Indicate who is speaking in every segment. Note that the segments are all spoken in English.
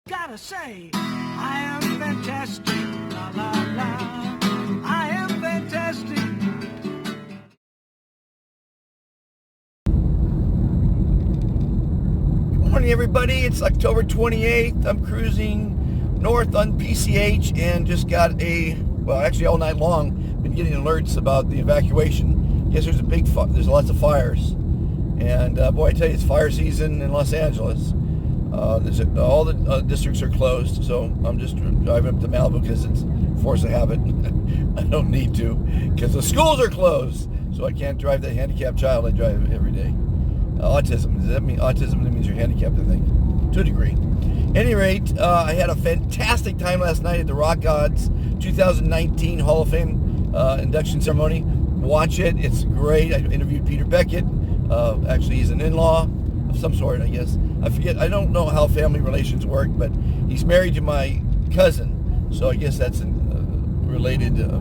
Speaker 1: Gotta say, I am fantastic, la la la, I am fantastic.
Speaker 2: Good morning, everybody. It's October 28th. I'm cruising north on PCH and just got actually all night long, been getting alerts about the evacuation. Yes, there's there's lots of fires. And boy, I tell you, it's fire season in Los Angeles. All the districts are closed, so I'm just driving up to Malibu because it's force of habit. I don't need to because the schools are closed, so I can't drive the handicapped child I drive every day. Autism. Does that mean autism? That means you're handicapped, I think, to a degree. At any rate, I had a fantastic time last night at the Rock Gods 2019 Hall of Fame induction ceremony. Watch it. It's great. I interviewed Peter Beckett. Actually, he's an in-law of some sort, I guess. I don't know how family relations work, but he's married to my cousin, so I guess that's related. It's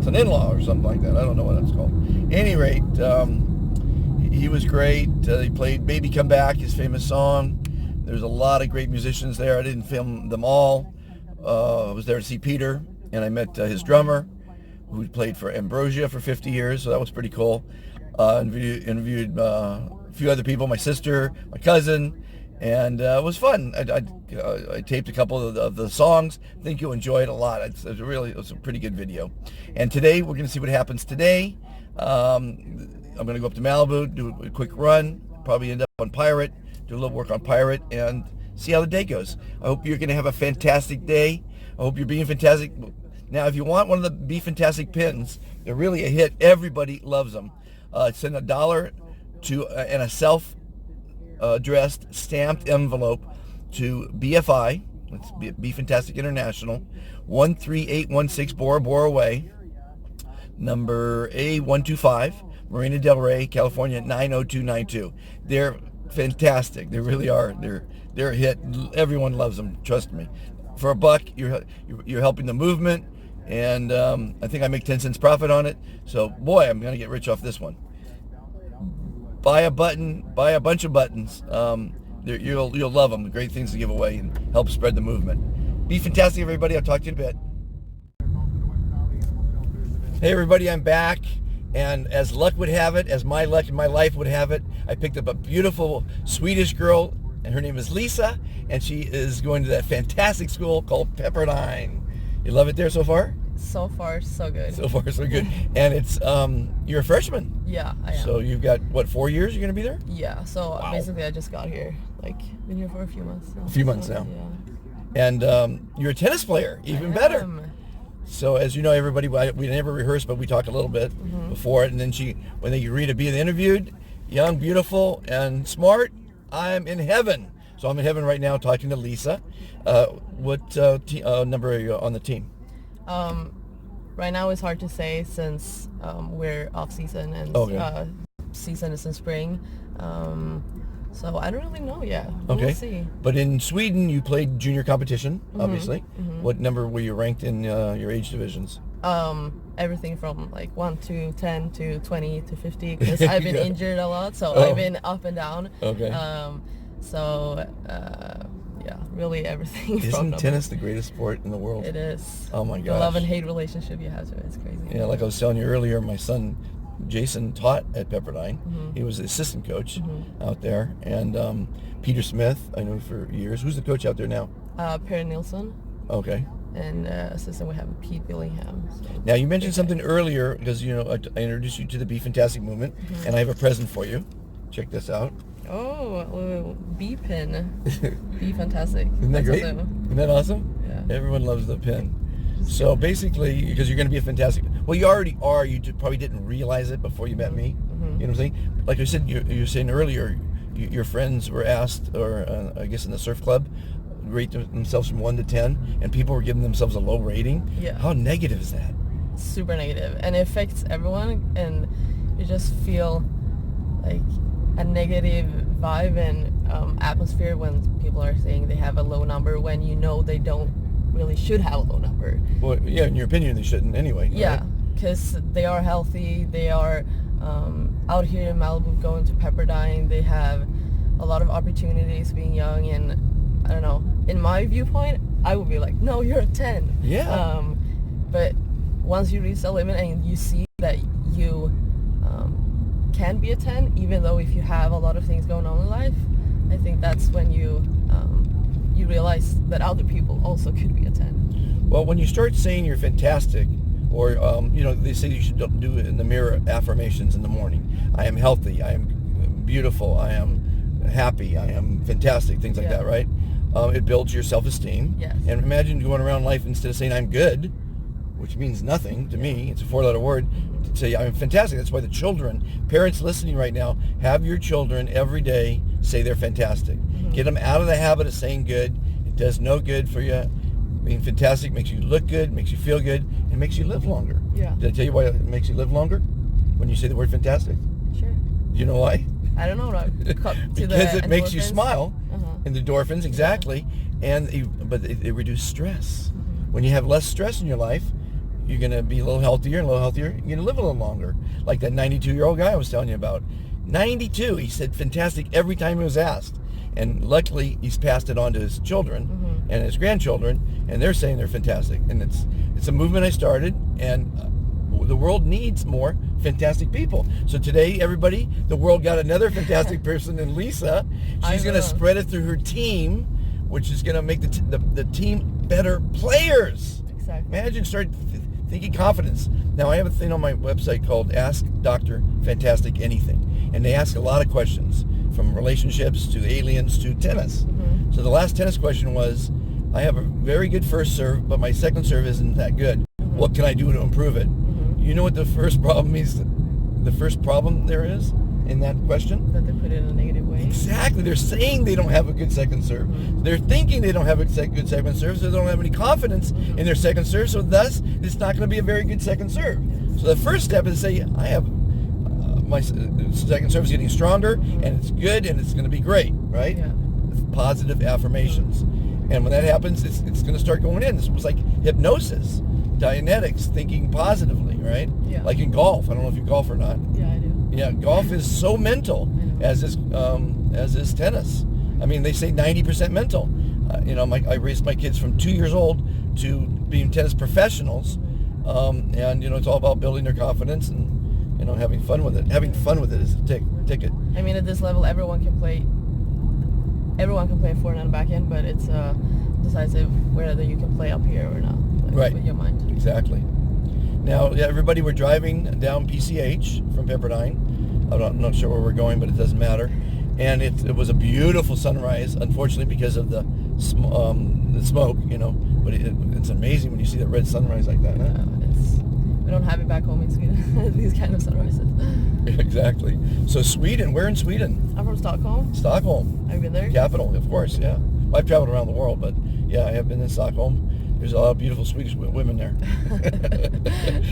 Speaker 2: an in-law or something like that. I don't know what that's called. At any rate, he was great. He played Baby Come Back, his famous song. There's a lot of great musicians there. I didn't film them all. I was there to see Peter, and I met his drummer, who played for Ambrosia for 50 years, so that was pretty cool. Interviewed a few other people, my sister, my cousin, and it was fun. I taped a couple of the songs. I think you'll enjoy it a lot. It was a pretty good video. And today, we're going to see what happens today. I'm going to go up to Malibu, do a quick run, probably end up on Pirate, do a little work on Pirate, and see how the day goes. I hope you're going to have a fantastic day. I hope you're being fantastic. Now, if you want one of the Be Fantastic pins, they're really a hit. Everybody loves them. Send $1 to and a self-addressed stamped envelope to BFI. Let's Be Fantastic International, 13816 Bora Bora Way, number A125, Marina Del Rey, California 90292. They're fantastic. They really are. They're a hit. Everyone loves them. Trust me. For $1, you're helping the movement. And I think I make 10 cents profit on it. So, boy, I'm going to get rich off this one. Buy a bunch of buttons. You'll love them. Great things to give away and help spread the movement. Be fantastic, everybody. I'll talk to you in a bit. Hey, everybody, I'm back. And as luck would have it, as my luck in my life would have it, I picked up a beautiful Swedish girl, and her name is Lisa, and she is going to that fantastic school called Pepperdine. You love it there so far?
Speaker 3: So far, so good.
Speaker 2: So far, so good. And it's, you're a freshman.
Speaker 3: Yeah, I am.
Speaker 2: So you've got, 4 years you're going to be there?
Speaker 3: Yeah, so
Speaker 2: Wow.
Speaker 3: Basically I just got here, been here for a few months now.
Speaker 2: A few months now.
Speaker 3: Yeah.
Speaker 2: And you're a tennis player, even better. So as you know, everybody, we never rehearsed, but we talked a little bit before it. And then when they agreed to be interviewed, young, beautiful, and smart, I'm in heaven. So I'm in heaven right now talking to Lisa. What number are you on the team?
Speaker 3: Right now it's hard to say since we're off season and season is in spring. So I don't really know yet. We'll see.
Speaker 2: But in Sweden, you played junior competition, obviously. What number were you ranked in your age divisions?
Speaker 3: Everything from 1 to 10 to 20 to 50 because I've been injured a lot, so I've been up and down.
Speaker 2: Okay.
Speaker 3: Yeah, really everything.
Speaker 2: Isn't tennis the greatest sport in the world?
Speaker 3: It is.
Speaker 2: Oh my gosh.
Speaker 3: The love and hate relationship you have to it. It's crazy.
Speaker 2: Yeah, like I was telling you earlier, my son Jason taught at Pepperdine. He was the assistant coach out there. And Peter Smith, I know for years. Who's the coach out there now?
Speaker 3: Per Nilsson.
Speaker 2: Okay.
Speaker 3: And assistant we have Pete Billingham. So
Speaker 2: now you mentioned something earlier because I introduced you to the Be Fantastic movement, and I have a present for you. Check this out.
Speaker 3: Oh, a little bee pin. Be Fantastic.
Speaker 2: Isn't that great?
Speaker 3: Awesome.
Speaker 2: Isn't that awesome?
Speaker 3: Yeah.
Speaker 2: Everyone loves the pin. So basically, because you're going to be a fantastic... Well, you already are. You probably didn't realize it before you met me. You know what I'm saying? Like I said, you were saying earlier, your friends were asked, or I guess in the surf club, rate themselves from 1 to 10, and people were giving themselves a low rating.
Speaker 3: Yeah.
Speaker 2: How negative is that?
Speaker 3: Super negative, and it affects everyone, and you just feel like a negative vibe and atmosphere when people are saying they have a low number when they don't really should have a low number.
Speaker 2: Well, yeah, in your opinion, they shouldn't anyway.
Speaker 3: Yeah, because they are healthy. They are out here in Malibu going to Pepperdine. They have a lot of opportunities being young, and in my viewpoint, I would be like, no, you're a 10.
Speaker 2: Yeah.
Speaker 3: But once you reach the limit and you see that you can be a 10, even though if you have a lot of things going on in life, I think that's when you realize that other people also could be a 10.
Speaker 2: Well, when you start saying you're fantastic, or they say you should do it in the mirror affirmations in the morning. I am healthy. I am beautiful. I am happy. I am fantastic. Things like that, right? It builds your self-esteem.
Speaker 3: Yes.
Speaker 2: And imagine going around life instead of saying I'm good, which means nothing to me. It's a 4-letter word. To say I'm fantastic. That's why the children, parents listening right now, have your children every day say they're fantastic. Get them out of the habit of saying good. It does no good for you. Being fantastic makes you look good, makes you feel good, and makes you live longer.
Speaker 3: Yeah.
Speaker 2: Did I tell you why it makes you live longer? When you say the word fantastic?
Speaker 3: Sure.
Speaker 2: Do you know why?
Speaker 3: I don't know.
Speaker 2: Because it makes you smile. And the endorphins, exactly.
Speaker 3: Yeah.
Speaker 2: But they reduce stress. When you have less stress in your life, you're going to be a little healthier and a little healthier. You're going to live a little longer. Like that 92-year-old guy I was telling you about. 92, he said fantastic every time he was asked. And luckily, he's passed it on to his children and his grandchildren, and they're saying they're fantastic. And it's a movement I started, and the world needs more fantastic people. So today, everybody, the world got another fantastic person in Lisa. She's going to spread it through her team, which is going to make the team better players.
Speaker 3: Exactly.
Speaker 2: Imagine thinking confidence. Now, I have a thing on my website called Ask Dr. Fantastic Anything, and they ask a lot of questions, from relationships to aliens to tennis. So the last tennis question was, I have a very good first serve, but my second serve isn't that good. What can I do to improve it? You know what the first problem means? The first problem there is in that question?
Speaker 3: That they put it in a negative way.
Speaker 2: Exactly. They're saying they don't have a good second serve. They're thinking they don't have a good second serve, so they don't have any confidence in their second serve, so thus it's not going to be a very good second serve. So the first step is to say, I have my second serve is getting stronger, and it's good, and it's going to be great, right?
Speaker 3: Yeah.
Speaker 2: Positive affirmations. And when that happens, it's going to start going in. It's almost like hypnosis, Dianetics, thinking positively, right?
Speaker 3: Yeah.
Speaker 2: Like in golf. I don't know if you golf or not.
Speaker 3: Yeah, I do.
Speaker 2: Yeah, golf is so mental, as is tennis. I mean, they say 90% mental. I raised my kids from 2 years old to being tennis professionals, and it's all about building their confidence and having fun with it. Having fun with it is the ticket.
Speaker 3: I mean, at this level, everyone can play forehand and backhand, but it's decisive whether you can play up here or not.
Speaker 2: Right.
Speaker 3: With your mind.
Speaker 2: Exactly. Now, everybody, we're driving down PCH from Pepperdine. I'm not sure where we're going, but it doesn't matter. And it was a beautiful sunrise, unfortunately, because of the smoke, But it's amazing when you see that red sunrise like that, huh?
Speaker 3: We don't have it back home in Sweden, these kind of sunrises.
Speaker 2: Exactly. So Sweden, where in Sweden?
Speaker 3: I'm from Stockholm.
Speaker 2: Stockholm.
Speaker 3: Have you been there?
Speaker 2: Capital, of course, yeah. Well, I've traveled around the world, but yeah, I have been in Stockholm. There's a lot of beautiful Swedish women there.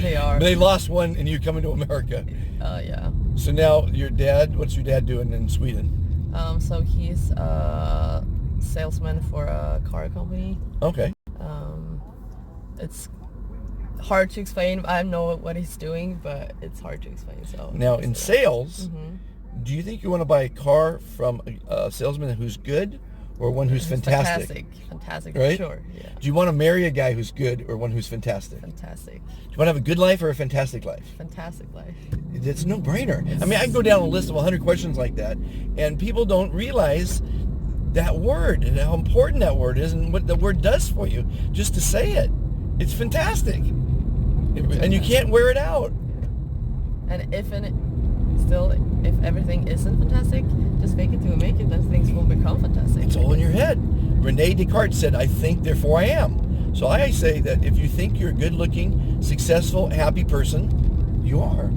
Speaker 3: They are.
Speaker 2: They lost one in you coming to America.
Speaker 3: Yeah.
Speaker 2: So now your dad, what's your dad doing in Sweden?
Speaker 3: So he's a salesman for a car company.
Speaker 2: Okay.
Speaker 3: It's hard to explain. I know what he's doing, but it's hard to explain. So
Speaker 2: now in sales, do you think you want to buy a car from a salesman who's good or one who's fantastic?
Speaker 3: Fantastic,
Speaker 2: right?
Speaker 3: For sure. Yeah.
Speaker 2: Do you want to marry a guy who's good or one who's fantastic?
Speaker 3: Fantastic.
Speaker 2: Do you want to have a good life or a fantastic life?
Speaker 3: Fantastic life.
Speaker 2: It's a no-brainer. I mean, I can go down a list of 100 questions like that, and people don't realize that word and how important that word is and what the word does for you. Just to say it, it's fantastic. And you can't wear it out.
Speaker 3: And if everything isn't fantastic, just fake it till you make it, then things will become fantastic.
Speaker 2: It's all in your head. Rene Descartes said, I think, therefore I am. So I say that if you think you're a good-looking, successful, happy person, you are.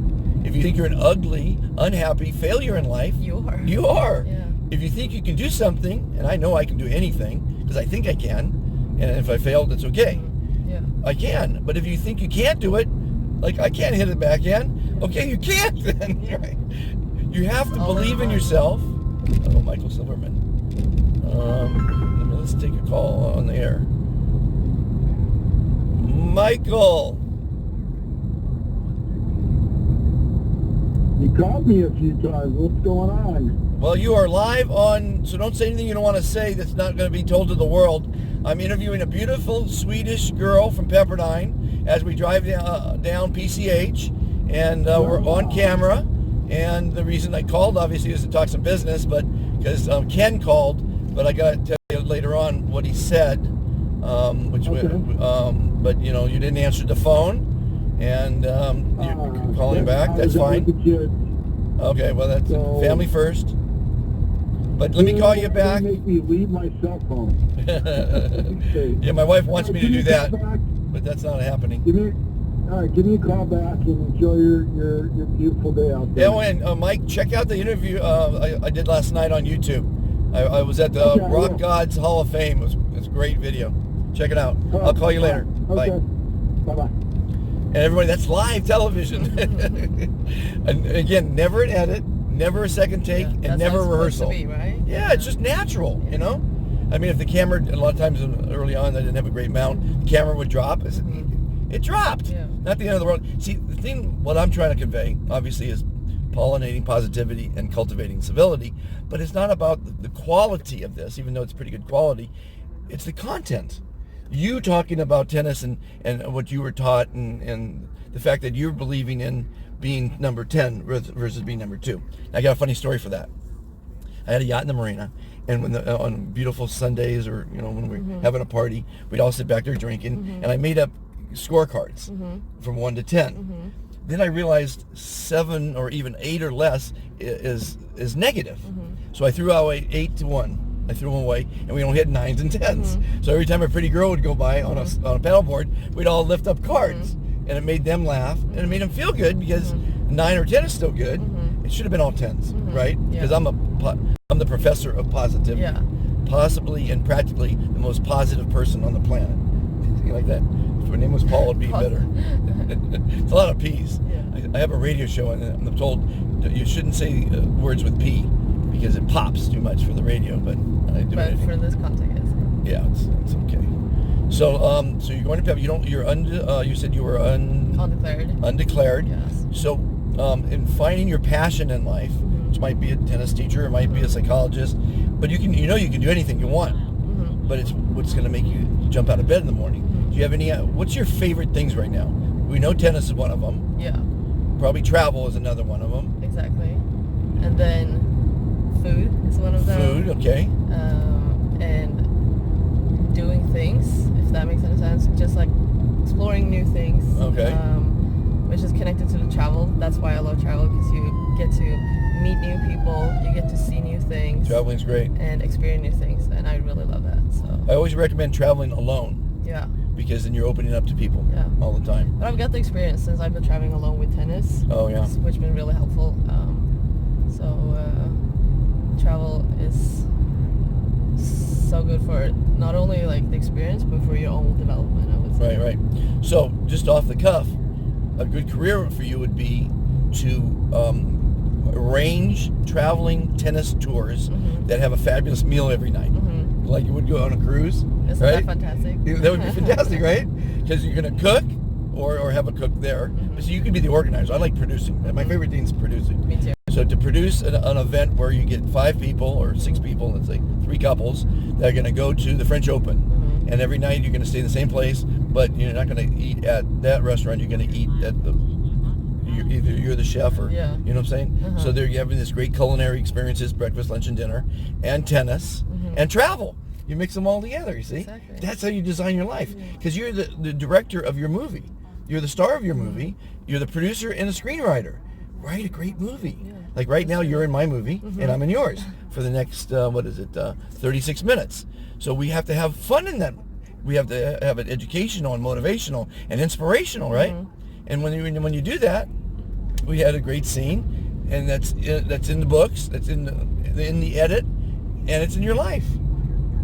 Speaker 2: If you think you're an ugly, unhappy failure in life,
Speaker 3: you are.
Speaker 2: You are.
Speaker 3: Yeah.
Speaker 2: If you think you can do something, and I know I can do anything, because I think I can, and if I fail, that's okay.
Speaker 3: Yeah.
Speaker 2: I can. But if you think you can't do it, like I can't hit it backhand, okay, you can't then. Right? You have to believe in yourself. Oh, Michael Silverman. Let's take a call on the air. Michael.
Speaker 4: You called me a few times. What's going on?
Speaker 2: Well, you are live on, so don't say anything you don't want to say that's not going to be told to the world. I'm interviewing a beautiful Swedish girl from Pepperdine as we drive down PCH, and we're on camera. And the reason I called, obviously, is to talk some business, but because Ken called, but I got to tell you later on what he said, but you know, you didn't answer the phone, and you're calling back. That's fine. Okay, well, that's family first. But let me call you back.
Speaker 4: Make me leave my cell phone.
Speaker 2: Yeah, my wife wants me to do that, but that's not happening.
Speaker 4: Give me a call back and enjoy your beautiful day out there.
Speaker 2: Yeah, and Mike, check out the interview I did last night on YouTube. I was at the Rock Gods Hall of Fame. It was a great video. Check it out. I'll call you later.
Speaker 4: Okay.
Speaker 2: Bye.
Speaker 4: Bye-bye.
Speaker 2: And everybody, that's live television. And again, never an edit, never a second take, and never a rehearsal.
Speaker 3: To be, right?
Speaker 2: Yeah, it's just natural, you know? I mean, if the camera, a lot of times early on, I didn't have a great mount, the camera would drop. It dropped.
Speaker 3: Yeah.
Speaker 2: Not the end of the world. See, the thing, what I'm trying to convey, obviously, is pollinating positivity and cultivating civility, but it's not about the quality of this, even though it's pretty good quality. It's the content. You talking about tennis and what you were taught, and the fact that you're believing in being number 10 versus being number 2. I got a funny story for that. I had a yacht in the marina, and when on beautiful Sundays, or you know, when we were having a party, we'd all sit back there drinking, and I made up scorecards from 1 to 10. Then I realized 7 or even 8 or less is negative. So I threw out 8 to 1. I threw them away, and we only had 9s and 10s. So every time a pretty girl would go by on a paddleboard, we'd all lift up cards, and it made them laugh, and it made them feel good because 9 or 10 is still good. It should have been all 10s, right? Because I'm the professor of positivity, possibly and practically the most positive person on the planet. Something like that. If my name was Paul, it'd be better. It's a lot of P's. I have a radio show, and I'm told you shouldn't say words with P because it pops too much for the radio, but I do.
Speaker 3: But for this context,
Speaker 2: yeah, it's okay. So so you're going to Pep. You said you were
Speaker 3: undeclared.
Speaker 2: Undeclared.
Speaker 3: Yes.
Speaker 2: So in finding your passion in life, which might be a tennis teacher, it might be a psychologist, but you can do anything you want. But it's what's going to make you jump out of bed in the morning. Do you have any? What's your favorite things right now? We know tennis is one of them.
Speaker 3: Yeah.
Speaker 2: Probably travel is another one of them.
Speaker 3: Exactly. And then food is one of them.
Speaker 2: Food, okay.
Speaker 3: And doing things, if that makes any sense. Just like exploring new things.
Speaker 2: Okay.
Speaker 3: Which is connected to the travel. That's why I love travel, because you get to meet new people, you get to see new things.
Speaker 2: Traveling's great.
Speaker 3: And experience new things, and I really love that. So
Speaker 2: I always recommend traveling alone.
Speaker 3: Yeah.
Speaker 2: Because then you're opening up to people all the time.
Speaker 3: But I've got the experience since I've been traveling alone with tennis.
Speaker 2: Oh yeah.
Speaker 3: Which has been really helpful. Travel is so good for not only like the experience, but for your own development, I would say.
Speaker 2: Right. So just off the cuff, a good career for you would be to arrange traveling tennis tours that have a fabulous meal every night. Like you would go on a cruise.
Speaker 3: Isn't that fantastic?
Speaker 2: That would be fantastic, right? Because you're going to cook or have a cook there. So you could be the organizer. I like producing. My favorite thing is producing.
Speaker 3: Me too.
Speaker 2: So to produce an event where you get 5 people or 6 people, let's say 3 couples, that are going to go to the French Open. And every night you're going to stay in the same place, but you're not going to eat at that restaurant. You're going to eat at either you're the chef or, you know what I'm saying? So they're having this great culinary experiences, breakfast, lunch, and dinner, and tennis, and travel. You mix them all together, you see?
Speaker 3: Exactly.
Speaker 2: That's how you design your life. Because you're the director of your movie. You're the star of your movie. You're the producer and the screenwriter. Write a great movie. Like right now, you're in my movie, and I'm in yours for the next, 36 minutes. So we have to have fun in that. We have to have it educational and motivational and inspirational, right? And when you do that, we had a great scene, and that's in the books, that's in the edit, and it's in your life.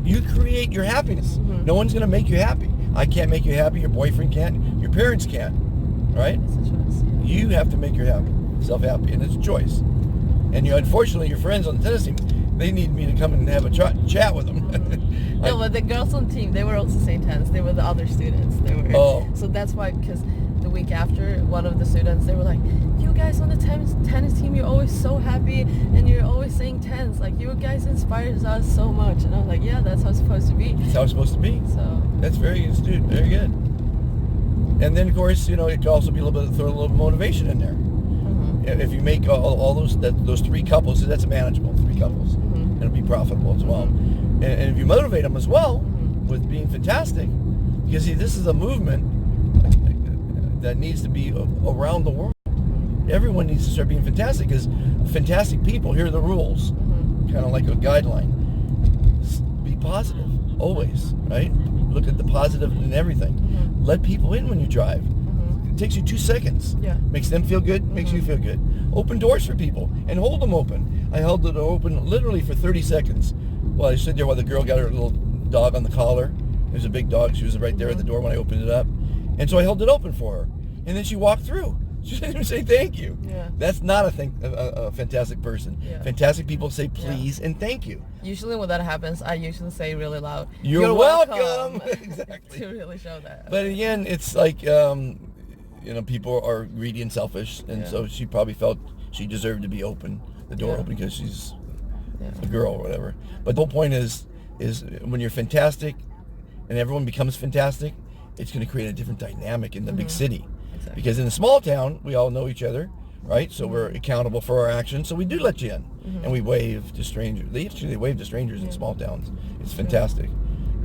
Speaker 2: You create your happiness. No one's going to make you happy. I can't make you happy. Your boyfriend can't. Your parents can't. Right?
Speaker 3: It's a choice.
Speaker 2: You have to make yourself happy, and it's a choice. And unfortunately, your friends on the tennis team, they need me to come and have a chat with them.
Speaker 3: No, but the girls on the team, they were also St. Tennis. They were the other students. They were.
Speaker 2: Oh.
Speaker 3: So that's why, because the week after, one of the students, they were like, you guys on the tennis team, you're always so happy and you're always saying tens. Like, you guys inspires us so much. And I was like, yeah, that's how it's supposed to be.
Speaker 2: That's how it's supposed to be.
Speaker 3: So
Speaker 2: That's very astute. Very good. And then, of course, it could also be throw a little motivation in there. If you make all those three couples, that's manageable, three couples. And it'll be profitable as well. And if you motivate them as well with being fantastic, because see, this is a movement that needs to be around the world. Everyone needs to start being fantastic, because fantastic people, here are the rules, kind of like a guideline. Be positive, always, right? Look at the positive in everything. Let people in when you drive. It takes you 2 seconds.
Speaker 3: Yeah.
Speaker 2: Makes them feel good, makes you feel good. Open doors for people and hold them open. I held it open literally for 30 seconds while I stood there while the girl got her little dog on the collar. It was a big dog. She was right there at the door when I opened it up. And so I held it open for her. And then she walked through. She didn't even say thank you.
Speaker 3: Yeah.
Speaker 2: That's not a fantastic person.
Speaker 3: Yeah.
Speaker 2: Fantastic people say please and thank you.
Speaker 3: usually when that happens, I usually say really loud,
Speaker 2: You're welcome. Exactly.
Speaker 3: to really show that.
Speaker 2: But again, it's like, people are greedy and selfish. And so she probably felt she deserved to be open, the door open, because she's a girl or whatever. But the whole point is when you're fantastic and everyone becomes fantastic, it's going to create a different dynamic in the big city. Exactly. Because in a small town, we all know each other, right? So we're accountable for our actions. So we do let you in, and we wave to strangers. They actually wave to strangers in small towns. It's fantastic.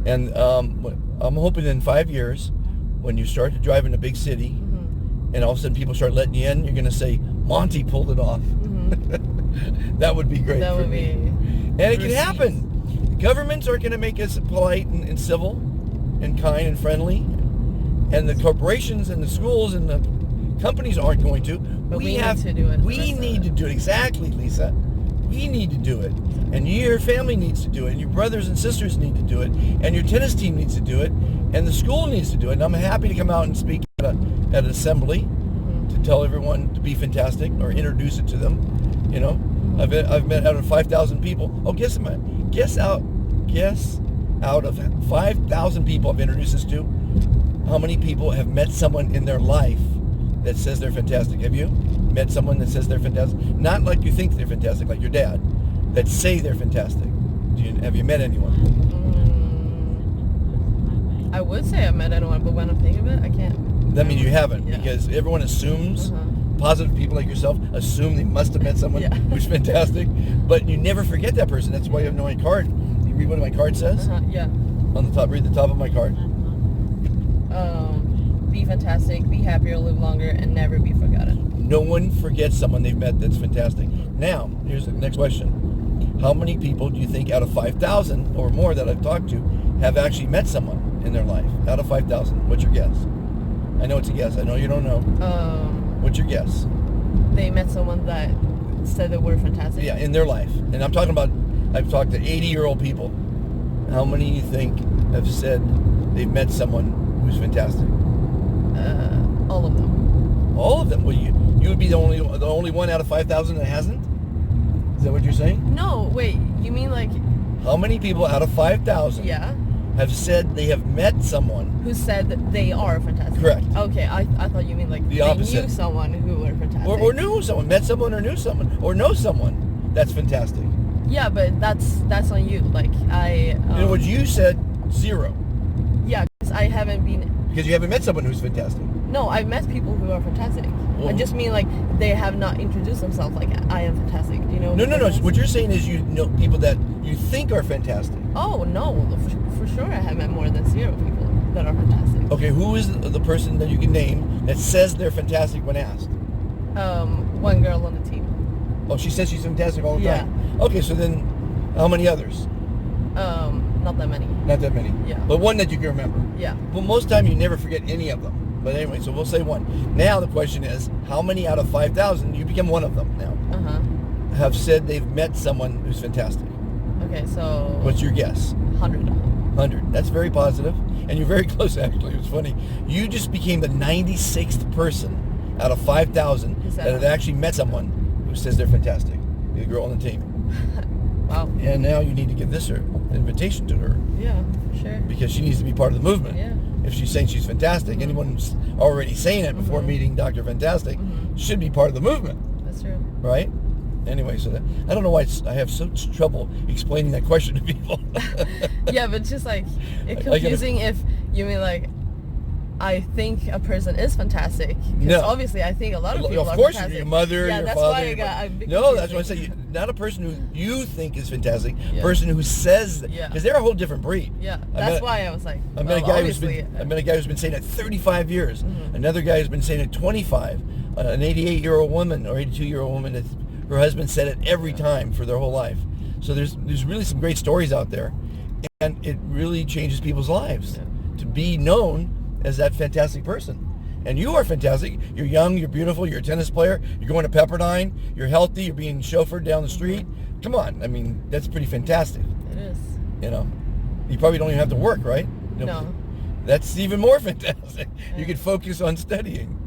Speaker 2: And I'm hoping in 5 years, when you start to drive in a big city, and all of a sudden people start letting you in, you're going to say, Monty pulled it off. That would be great.
Speaker 3: That would be.
Speaker 2: And it can happen. Governments are going to make us polite and civil and kind and friendly. And the corporations and the schools and the companies aren't going to.
Speaker 3: But we need to do it.
Speaker 2: We need to do it. Exactly, Lisa. We need to do it. And your family needs to do it. And your brothers and sisters need to do it. And your tennis team needs to do it. And the school needs to do it. And I'm happy to come out and speak at an assembly to tell everyone to be fantastic or introduce it to them. I've met out of 5,000 people. Oh, guess out of 5,000 people I've introduced this to, how many people have met someone in their life that says they're fantastic? Have you met someone that says they're fantastic? Not like you think they're fantastic, like your dad, that say they're fantastic. Have you met anyone?
Speaker 3: I would say I've met anyone, but when I'm thinking of it, I can't.
Speaker 2: That means you haven't, because everyone assumes, positive people like yourself assume they must have met someone who's fantastic, but you never forget that person. That's why you have no card. You read what my card says?
Speaker 3: Yeah.
Speaker 2: On the top, read the top of my card.
Speaker 3: Be fantastic, be happier, live longer, and never be forgotten.
Speaker 2: No one forgets someone they've met that's fantastic. Now, here's the next question. How many people do you think out of 5,000 or more that I've talked to have actually met someone in their life? Out of 5,000, what's your guess? I know it's a guess. I know you don't know. What's your guess?
Speaker 3: They met someone that said they were fantastic?
Speaker 2: Yeah, in their life. And I'm talking about, I've talked to 80-year-old people. How many do you think have said they've met someone who's fantastic?
Speaker 3: All of them.
Speaker 2: All of them? Well, you would be the only one out of 5,000 that hasn't? Is that what you're saying?
Speaker 3: No, wait. You mean like...
Speaker 2: How many people out of 5,000 have said they have met someone
Speaker 3: who said that they are fantastic?
Speaker 2: Correct.
Speaker 3: Okay, I thought you mean like
Speaker 2: the
Speaker 3: they
Speaker 2: opposite.
Speaker 3: knew someone who were fantastic.
Speaker 2: Or knew someone, met someone or knew someone, or know someone that's fantastic.
Speaker 3: Yeah, but that's on you. Like, I...
Speaker 2: you know what you said? 0.
Speaker 3: Yeah, because I haven't been...
Speaker 2: Because you haven't met someone who's fantastic.
Speaker 3: No, I've met people who are fantastic. I just mean like they have not introduced themselves like I am fantastic. Do you know?
Speaker 2: No. What you're saying is you know people that you think are fantastic.
Speaker 3: Oh no, for sure I have met more than 0 people that are fantastic.
Speaker 2: Okay, who is the person that you can name that says they're fantastic when asked?
Speaker 3: One girl on the team.
Speaker 2: Oh, she says she's fantastic all the time. Okay, so then how many others?
Speaker 3: Not that many.
Speaker 2: Not that many.
Speaker 3: Yeah.
Speaker 2: But one that you can remember.
Speaker 3: Yeah.
Speaker 2: Well, most time you never forget any of them. But anyway, so we'll say 1. Now the question is, how many out of 5,000, you become one of them now, have said they've met someone who's fantastic?
Speaker 3: Okay, so...
Speaker 2: What's your guess?
Speaker 3: 100.
Speaker 2: 100. That's very positive. And you're very close, actually. It was funny. You just became the 96th person out of 5,000 that have actually met someone who says they're fantastic. The girl on the team.
Speaker 3: Wow.
Speaker 2: And now you need to give this her invitation to her.
Speaker 3: Yeah, for sure.
Speaker 2: Because she needs to be part of the movement.
Speaker 3: Yeah.
Speaker 2: if she's saying she's fantastic.
Speaker 3: Mm-hmm.
Speaker 2: Anyone who's already saying it before
Speaker 3: Mm-hmm.
Speaker 2: meeting Dr. Fantastic
Speaker 3: Mm-hmm.
Speaker 2: should be part of the movement,
Speaker 3: That's true.
Speaker 2: right? Anyway, so that, I don't know why I have such trouble explaining that question to people.
Speaker 3: Yeah, but just like it's
Speaker 2: I gotta-
Speaker 3: confusing if you mean like I think a person is fantastic. Because
Speaker 2: No.
Speaker 3: obviously I think a lot of people
Speaker 2: Of
Speaker 3: are
Speaker 2: course,
Speaker 3: fantastic.
Speaker 2: your mother,
Speaker 3: yeah,
Speaker 2: your
Speaker 3: that's
Speaker 2: father.
Speaker 3: why I
Speaker 2: your
Speaker 3: got
Speaker 2: mo-
Speaker 3: a bit
Speaker 2: no, that's why I
Speaker 3: confusing.
Speaker 2: say not a person who you think is fantastic.
Speaker 3: Yeah.
Speaker 2: Person who says that,
Speaker 3: Yeah.
Speaker 2: because they're a whole different breed.
Speaker 3: Yeah,
Speaker 2: I
Speaker 3: that's
Speaker 2: met-
Speaker 3: why I was like,
Speaker 2: I met
Speaker 3: well,
Speaker 2: a guy
Speaker 3: obviously,
Speaker 2: who's been saying it 35 years.
Speaker 3: Mhm.
Speaker 2: Another guy who's been saying it 25. An 88-year-old woman or 82-year-old woman that her husband said it every time for their whole life. So there's really some great stories out there, and it really changes people's lives to be known as that fantastic person. And you are fantastic. You're young, you're beautiful, you're a tennis player, you're going to Pepperdine, you're healthy, you're being chauffeured down the street. Come on, I mean, that's pretty fantastic.
Speaker 3: it is.
Speaker 2: You know, you probably don't even have to work, right?
Speaker 3: No.
Speaker 2: That's even more fantastic. You
Speaker 3: Yeah.
Speaker 2: can focus on studying.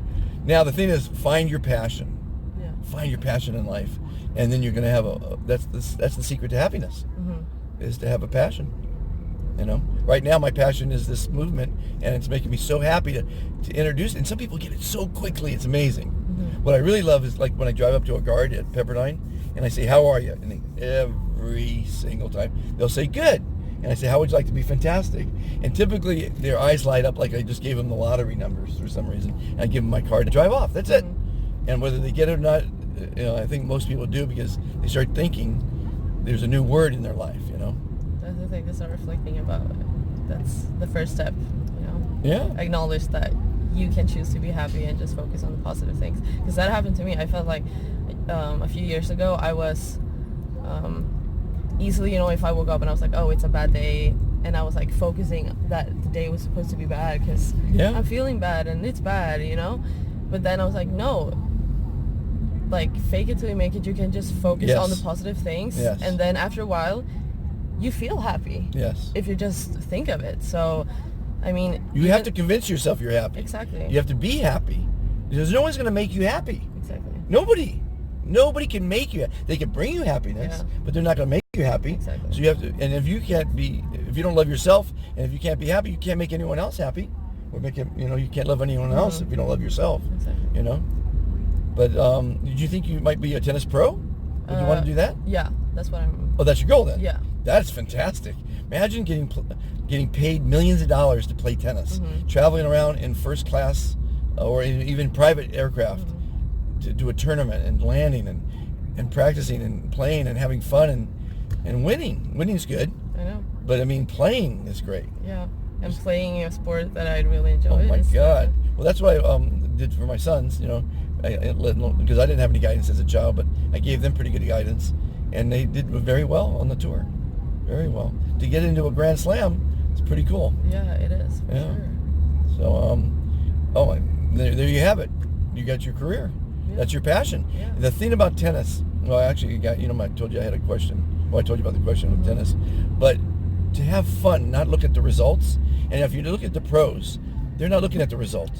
Speaker 2: Now the thing is, find your passion.
Speaker 3: Yeah.
Speaker 2: Find your passion in life, and then you're going to have that's the secret to happiness,
Speaker 3: Mm-hmm.
Speaker 2: is to have a passion. You know, right now my passion is this movement, and it's making me so happy to introduce it. And some people get it so quickly, it's amazing.
Speaker 3: Mm-hmm.
Speaker 2: What I really love is like when I drive up to a guard at Pepperdine, and I say, "How are you?" And every single time they'll say, "Good." And I say, "How would you like to be fantastic?" And typically their eyes light up like I just gave them the lottery numbers for some reason. And I give them my card to drive off. That's it. And whether they get it or not, you know, I think most people do, because they start thinking there's a new word in their life, you know.
Speaker 3: That's the thing to start reflecting about. That's the first step, you know.
Speaker 2: Yeah.
Speaker 3: Acknowledge that you can choose to be happy and just focus on the positive things. Because that happened to me. I felt like a few years ago I was easily, you know, if I woke up and I was like, oh, it's a bad day, and I was like focusing that the day was supposed to be bad because I'm feeling bad and it's bad, you know. But then I was like, no, like fake it till you make it. You can just focus on the positive things, and then after a while you feel happy if you just think of it. So I mean,
Speaker 2: you have to convince yourself you're happy.
Speaker 3: Exactly.
Speaker 2: You have to be happy, because no one's going to make you happy.
Speaker 3: Exactly.
Speaker 2: Nobody can make you. They can bring you happiness, but they're not going to make you happy.
Speaker 3: Exactly.
Speaker 2: So you have to. And if you don't love yourself, and if you can't be happy, you can't make anyone else happy, or make it. You know, you can't love anyone else if you don't love yourself.
Speaker 3: Exactly.
Speaker 2: You know. But did you think you might be a tennis pro? Would you want to do that?
Speaker 3: Yeah, that's what I'm.
Speaker 2: Oh, that's your goal then.
Speaker 3: Yeah.
Speaker 2: That's fantastic. Imagine getting paid millions of dollars to play tennis, traveling around in first class or even private aircraft to do a tournament and landing and practicing and playing and having fun and winning. Winning's good.
Speaker 3: I know.
Speaker 2: But I mean, playing is great.
Speaker 3: Yeah, and playing a sport that I really enjoy.
Speaker 2: Oh my God. Well, that's what I did for my sons, you know, because I didn't have any guidance as a child, but I gave them pretty good guidance, and they did very well on the tour. Very well. To get into a Grand Slam, it's pretty cool.
Speaker 3: Yeah, it is. For sure.
Speaker 2: So, there you have it. You got your career.
Speaker 3: Yeah.
Speaker 2: That's your passion.
Speaker 3: Yeah.
Speaker 2: The thing about tennis, well, actually, I told you I had a question. Well, I told you about the question of tennis. But to have fun, not look at the results. And if you look at the pros, they're not looking at the result.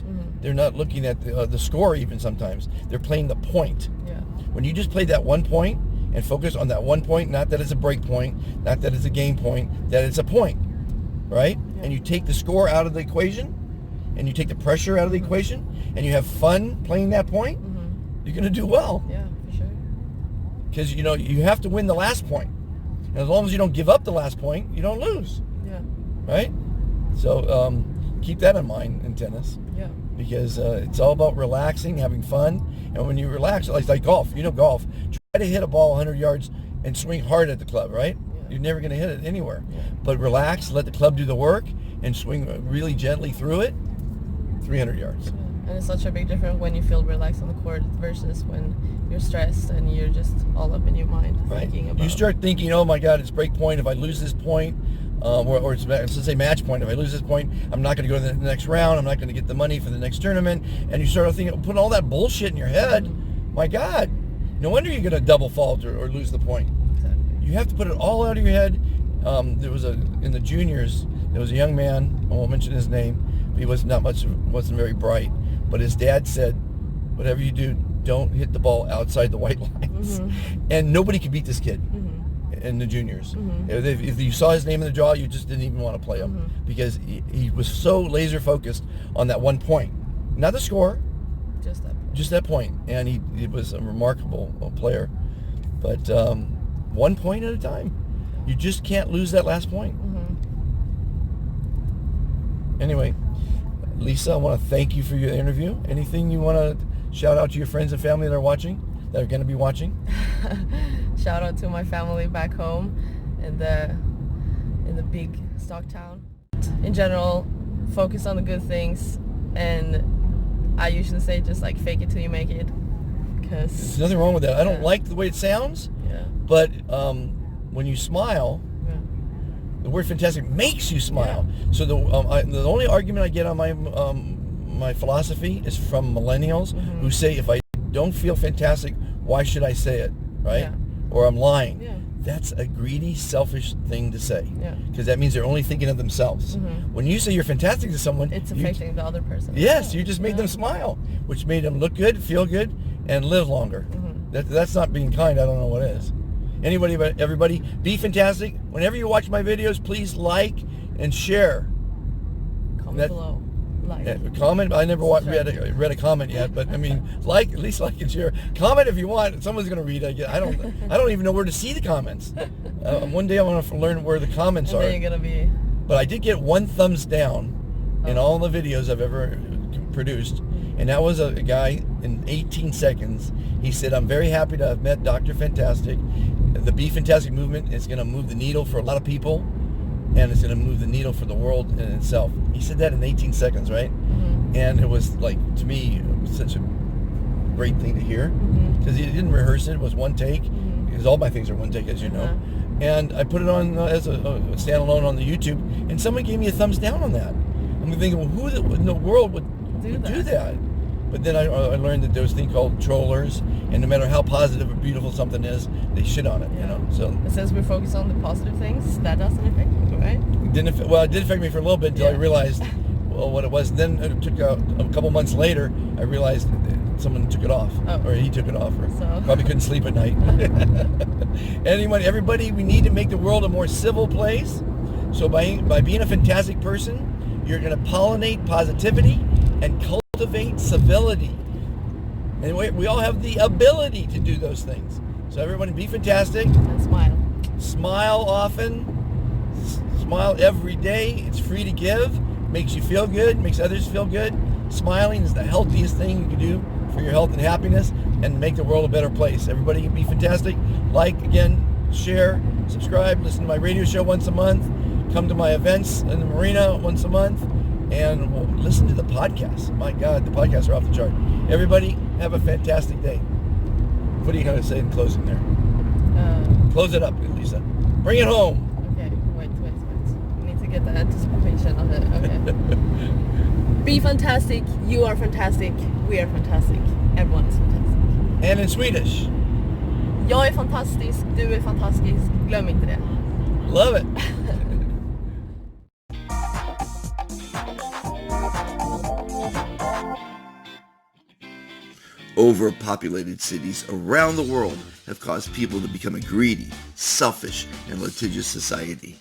Speaker 2: They're not looking at the score even sometimes. They're playing the point.
Speaker 3: Yeah.
Speaker 2: When you just play that one point and focus on that one point, not that it's a break point, not that it's a game point, that it's a point, right?
Speaker 3: Yeah.
Speaker 2: And you take the score out of the equation, and you take the pressure out of the equation, and you have fun playing that point, you're going to do well.
Speaker 3: Yeah, for sure.
Speaker 2: Because, you know, you have to win the last point. And as long as you don't give up the last point, you don't lose,
Speaker 3: Yeah.
Speaker 2: right? So keep that in mind in tennis.
Speaker 3: Yeah.
Speaker 2: Because it's all about relaxing, having fun. And when you relax, like golf, you know golf, try to hit a ball 100 yards and swing hard at the club, right?
Speaker 3: Yeah.
Speaker 2: You're never going to hit it anywhere.
Speaker 3: Yeah.
Speaker 2: But relax, let the club do the work, and swing really gently through it, 300 yards.
Speaker 3: Yeah. And it's such a big difference when you feel relaxed on the court versus when you're stressed and you're just all up in your mind thinking about.
Speaker 2: You start thinking, oh my God, it's break point. If I lose this point, or it's, let's say match point. If I lose this point, I'm not going to go to the next round. I'm not going to get the money for the next tournament. And you start thinking, putting all that bullshit in your head. My God, no wonder you're going to double fault or lose the point.
Speaker 3: Exactly.
Speaker 2: You have to put it all out of your head. There was in the juniors, there was a young man. I won't mention his name. He wasn't very bright. But his dad said, whatever you do, don't hit the ball outside the white lines. And nobody could beat this kid. in the juniors. If you saw his name in the draw, you just didn't even want to play him because he was so laser focused on that one point, not the score, just that point. And he was a remarkable player, but 1 point at a time. You just can't lose that last point. Anyway, Lisa, I want to thank you for your interview. Anything you want to shout out to your friends and family that are watching, that are going to be watching?
Speaker 3: Shout out to my family back home in the big stock town. In general, focus on the good things, and I usually say just like fake it till you make it. Cause
Speaker 2: there's nothing wrong with that. I don't like the way it sounds, but when you smile, the word fantastic makes you smile. So the only argument I get on my philosophy is from millennials who say, if I don't feel fantastic, why should I say it, right? Or I'm lying. That's a greedy, selfish thing to say, because that means they're only thinking of themselves. When you say you're fantastic to someone,
Speaker 3: it's affecting the other person.
Speaker 2: Yes, you just made them smile, which made them look good, feel good, and live longer. That's not being kind. I don't know what is. Everybody, be fantastic. Whenever you watch my videos, please like and share.
Speaker 3: Comment below. Like.
Speaker 2: Comment. I never read a comment yet, but I mean, at least like and share. Comment if you want. Someone's going to read it. I don't even know where to see the comments. One day I want to learn where the comments are.
Speaker 3: Then you're gonna be.
Speaker 2: But I did get 1 thumbs down in all the videos I've ever produced, and that was a guy in 18 seconds. He said, "I'm very happy to have met Dr. Fantastic. The Be Fantastic movement is going to move the needle for a lot of people, and it's going to move the needle for the world in itself." He said that in 18 seconds, right? And it was like, to me, it was such a great thing to hear, because he didn't rehearse it. It was one take, because all my things are one take, as you know. And I put it on as a standalone on the YouTube, and someone gave me a thumbs down on that. I'm thinking, well, who in the world would do that? But then I learned that there was a thing called trollers, and no matter how positive or beautiful something is, they shit on it, you know. So
Speaker 3: since we're focused on the positive things, that doesn't affect you, right?
Speaker 2: It did affect me for a little bit until I realized what it was. Then it took a couple months later, I realized someone took it off, or he took it off, or probably couldn't sleep at night. Anyway, everybody, we need to make the world a more civil place. So by being a fantastic person, you're going to pollinate positivity and cultivate civility. And we all have the ability to do those things. So everybody, be fantastic.
Speaker 3: And smile.
Speaker 2: Smile often. Smile every day. It's free to give. Makes you feel good. Makes others feel good. Smiling is the healthiest thing you can do for your health and happiness, and make the world a better place. Everybody, be fantastic. Like, again, share, subscribe, listen to my radio show once a month, come to my events in the marina once a month, and listen to the podcast. My God, the podcasts are off the chart. Everybody, have a fantastic day. What are you going to say in closing there? Close it up, Lisa. Bring it home.
Speaker 3: Okay, wait. We need to get the anticipation of it. Okay. Be fantastic. You are fantastic. We are fantastic. Everyone is fantastic.
Speaker 2: And in Swedish.
Speaker 3: Jag är fantastisk. Du är fantastisk. Glöm inte det.
Speaker 2: Love it. Overpopulated cities around the world have caused people to become a greedy, selfish, and litigious society.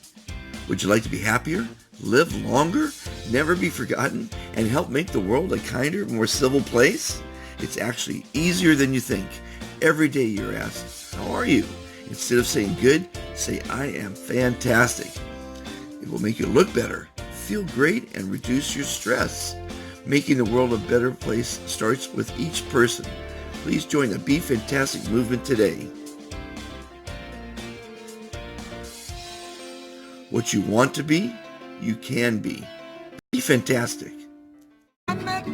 Speaker 2: Would you like to be happier, live longer, never be forgotten, and help make the world a kinder, more civil place? It's actually easier than you think. Every day you're asked, "How are you?" Instead of saying good, say, "I am fantastic." It will make you look better, feel great, and reduce your stress. Making the world a better place starts with each person. Please join the Be Fantastic movement today. What you want to be, you can be. Be fantastic.
Speaker 1: I met